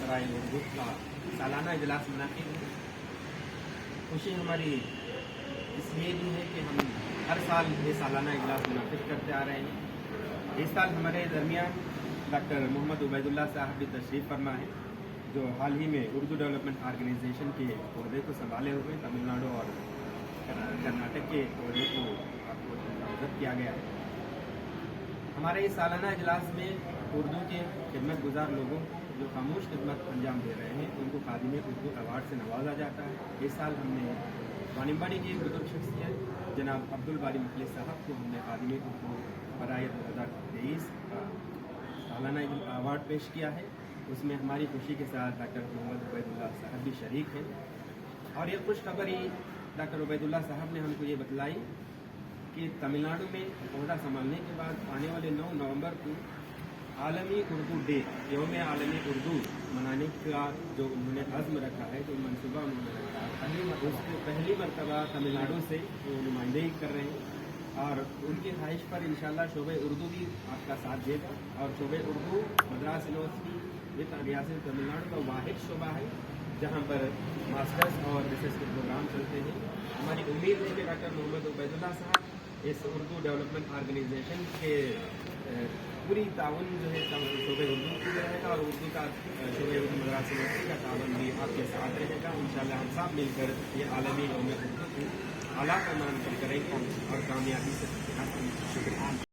برائے اردو کا سالانہ اجلاس منعقد ہے۔ خوشی ہماری اس لیے بھی ہے کہ ہم ہر سال یہ سالانہ اجلاس منعقد کرتے آ رہے ہیں۔ اس سال ہمارے درمیان ڈاکٹر محمد عبید اللہ صاحب بھی تشریف فرما ہے، جو حال ہی میں اردو ڈیولپمنٹ آرگنائزیشن کے عہدے کو سنبھالے ہوئے تمل ناڈو اور کرناٹک کے عہدے کو آپ کو نامزد کیا گیا ہے۔ ہمارے اس سالانہ اجلاس میں اردو کے خدمت گزار لوگوں کو جو خاموش خدمت انجام دے رہے ہیں ان کو خادم اردو ایوارڈ سے نوازا جاتا ہے۔ اس سال ہم نے وانمباڑی کی ایک بزرگ شخصیت جناب عبدالباری مخلص صاحب کو ہم نے خادم اردو برائے 2023 کا سالانہ ایوارڈ پیش کیا ہے۔ اس میں ہماری خوشی کے ساتھ ڈاکٹر محمد عبید اللہ صاحب بھی شریک ہیں، اور یہ خوش خبر ہی ڈاکٹر عبید اللہ صاحب نے ہم کو یہ بتلائی کہ تمل ناڈو میں عہدہ سنبھالنے کے بعد آنے والے 9 نومبر کو عالمی اردو ڈے، یوم عالمی اردو منانے کا جو انہوں نے عزم رکھا ہے، جو منصوبہ انہوں نے رکھا ہے، اس کو پہلی مرتبہ تمل ناڈو سے وہ نمائندگی کر رہے ہیں، اور ان کی خواہش پر انشاءاللہ شعبہ اردو بھی آپ کا ساتھ دے گا، اور شعبہ اردو مدراس یونیورسٹی یہ ریاست تمل ناڈو کا واحد شعبہ ہے جہاں پر ماسٹرز اور ریسرچ کے پروگرام چلتے ہیں۔ ہماری امید ہے کہ ڈاکٹر محمد عبید اللہ صاحب اس اردو ڈیولپمنٹ آرگنائزیشن کے پوری تعاون جو ہے شعبہ اردو کی رہے گا، اور اردو کا شعبہ اردو مدراس یونیورسٹی کا تعاون بھی آپ کے ساتھ رہے گا۔ انشاءاللہ ہم سب مل کر یہ عالمی یوم اردو کو اعلیٰ پیمانے پر کریں گے اور کامیابی سے حاصل کریں گے۔ شکریہ۔